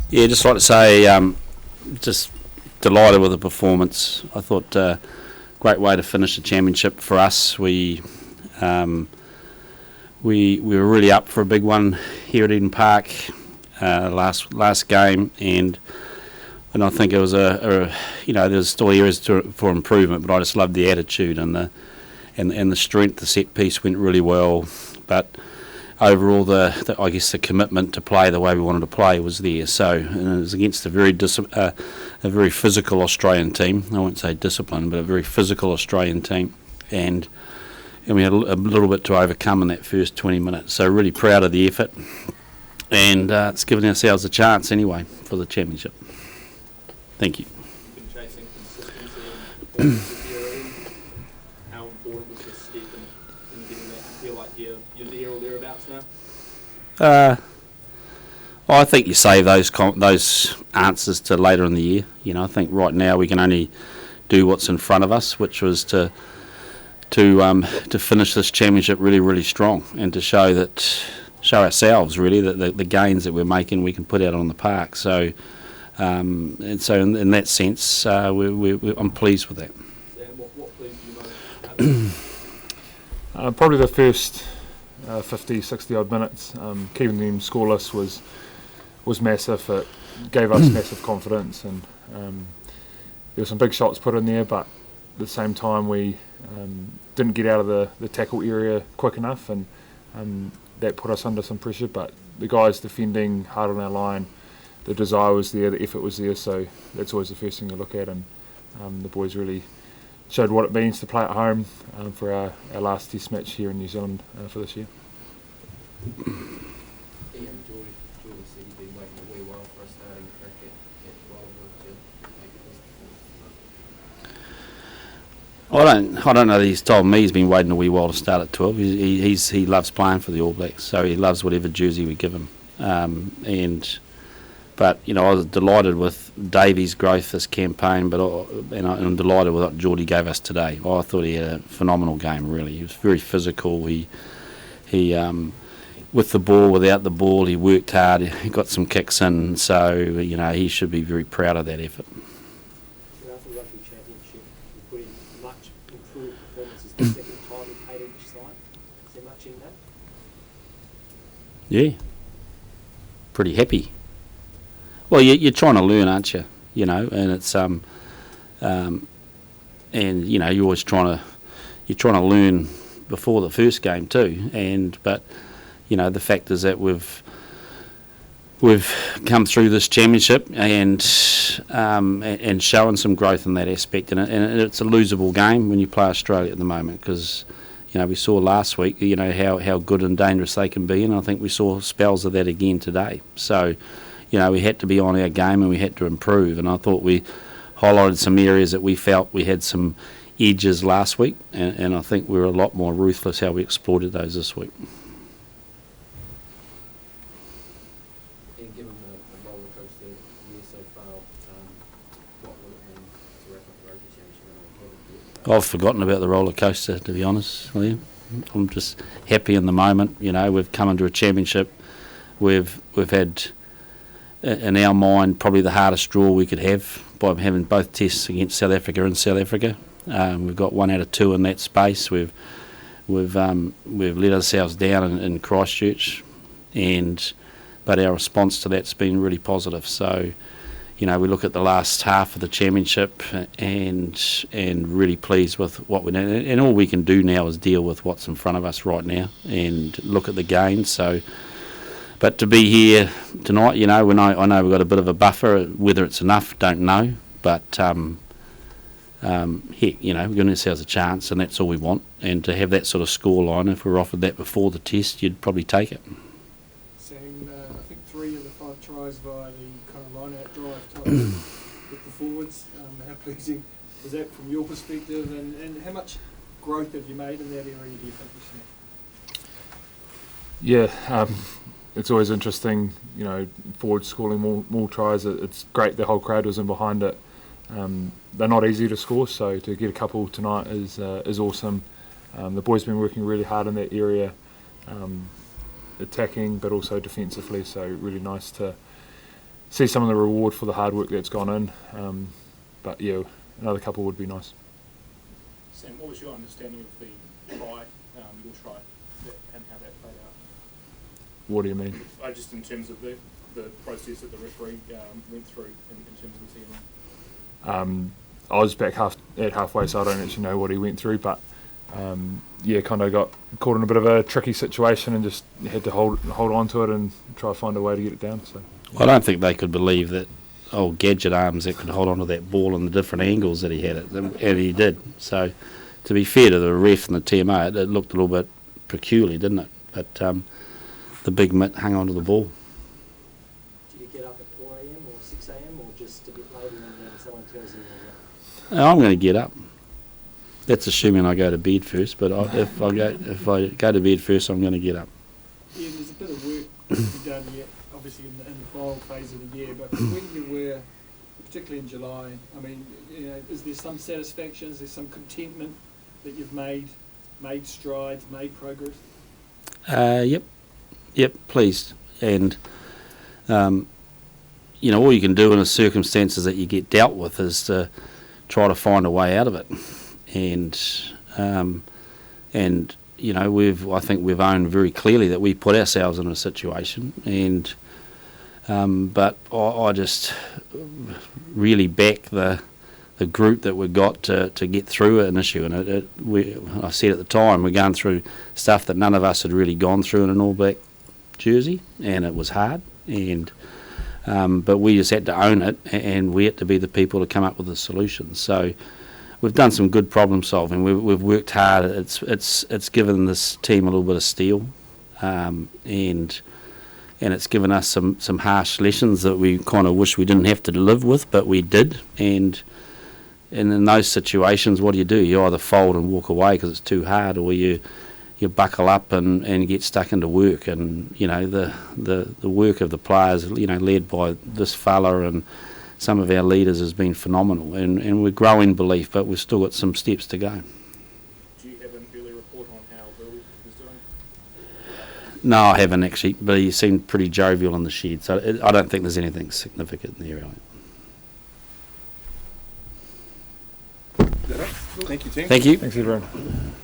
Yeah, just like to say, just delighted with the performance. I thought great way to finish the championship for us. We were really up for a big one here at Eden Park last game, and I think it was there's still areas for improvement, but I just loved the attitude and the strength. The set piece went really well, but overall, the commitment to play the way we wanted to play was there. So and it was against a very physical Australian team. I won't say disciplined, but a very physical Australian team, and we had a little bit to overcome in that first 20 minutes. So really proud of the effort, and it's given ourselves a chance anyway for the championship. Thank you. You've been chasing consistency and how important was this step in getting that? I feel like you're there or thereabouts now? I think you save those answers to later in the year. I think right now we can only do what's in front of us, which was to finish this championship really, really strong, and to show ourselves really that the gains that we're making we can put out on the park. So in that sense, I'm pleased with that. Sam, what pleased you most? Probably the first 50, 60 odd minutes. Keeping them scoreless was massive. It gave us massive confidence, and there were some big shots put in there, but at the same time we didn't get out of the tackle area quick enough, and that put us under some pressure. But the guys defending hard on our line, the desire was there, the effort was there, so that's always the first thing to look at, and the boys really showed what it means to play at home for our last test match here in New Zealand for this year. Ian, Geordie said you've been waiting a wee while for a starting crack at Wildwood to make it this performance. I don't know that he's told me he's been waiting a wee while to start at 12. He loves playing for the All Blacks, so he loves whatever jersey we give him. But I was delighted with Davey's growth this campaign, and I'm delighted with what Geordie gave us today. I thought he had a phenomenal game. Really, he was very physical. He with the ball, without the ball, he worked hard. He got some kicks in, so he should be very proud of that effort. After the Rugby Championship, you put in much improved performances the second time you played each side. Is there much in that? Yeah, pretty happy. Well, you're trying to learn, aren't you? And it's you're always trying to learn before the first game too. But the fact is that we've come through this championship and showing some growth in that aspect. And it's a losable game when you play Australia at the moment, because we saw last week how good and dangerous they can be, and I think we saw spells of that again today. So. We had to be on our game and we had to improve, and I thought we highlighted some areas that we felt we had some edges last week, and I think we were a lot more ruthless how we exploited those this week. And given the roller coaster year so far, what will it mean to wrap up the Rugby Championship? I've forgotten about the roller coaster, to be honest, Liam. I'm just happy in the moment. We've come into a championship. We've had, in our mind, probably the hardest draw we could have by having both tests against South Africa and South Africa. We've got 1 out of 2 in that space. We've let ourselves down in Christchurch, but our response to that's been really positive. So, we look at the last half of the championship and really pleased with what we did. And all we can do now is deal with what's in front of us right now and look at the gains. So. But to be here tonight, I know we've got a bit of a buffer. Whether it's enough, don't know. But heck, we've given ourselves a chance, and that's all we want. And to have that sort of scoreline, if we were offered that before the test, you'd probably take it. Sam, I think 3 of the 5 tries via the kind of line-out drive type with the forwards. How pleasing was that from your perspective, and how much growth have you made in that area, do you think, this year? Yeah. It's always interesting, forwards scoring more tries. It's great the whole crowd was in behind it. They're not easy to score, so to get a couple tonight is awesome. The boys have been working really hard in that area, attacking but also defensively, so really nice to see some of the reward for the hard work that's gone in. But yeah, another couple would be nice. Sam, what was your understanding of the try, your try, and how that played out? What do you mean? Just in terms of the process that the referee went through in terms of the TMO. I was back halfway, so I don't actually know what he went through, but yeah, kind of got caught in a bit of a tricky situation and just had to hold on to it and try to find a way to get it down. So Well, I don't think they could believe that old gadget arms that could hold on to that ball in the different angles that he had it, and he did. So, to be fair to the ref and the TMO, it looked a little bit peculiar, didn't it? But the big mitt hung onto the ball. Do you get up at 4 a.m. or 6 a.m. or just a bit later when someone tells you? I'm going to get up. That's assuming I go to bed first. But if I go to bed first, I'm going to get up. Yeah, there's a bit of work to be done yet, obviously in the final phase of the year, but when you were, particularly in July, I mean, you know, is there some satisfaction, is there some contentment that you've made strides, made progress? Yep, pleased. And, you know, all you can do in the circumstances that you get dealt with is to try to find a way out of it. And you know, I think we've owned very clearly that we put ourselves in a situation, and but I just really back the group that we've got to get through an issue. And I said at the time, we're going through stuff that none of us had really gone through in an All Black jersey, and it was hard. And but we just had to own it, and we had to be the people to come up with the solutions. So we've done some good problem solving. We've worked hard. It's given this team a little bit of steel, and it's given us some harsh lessons that we kind of wish we didn't have to live with, but we did. And in those situations, what do? You either fold and walk away because it's too hard, or you buckle up and get stuck into work. And you know, the work of the players, you know, led by this fella and some of our leaders, has been phenomenal, and we're growing belief, but we've still got some steps to go. Do you have an early report on how Bill is doing? No, I haven't actually, but he seemed pretty jovial in the shed, so I don't think there's anything significant there. Really. Thank you, team. Thank you. Thanks, everyone.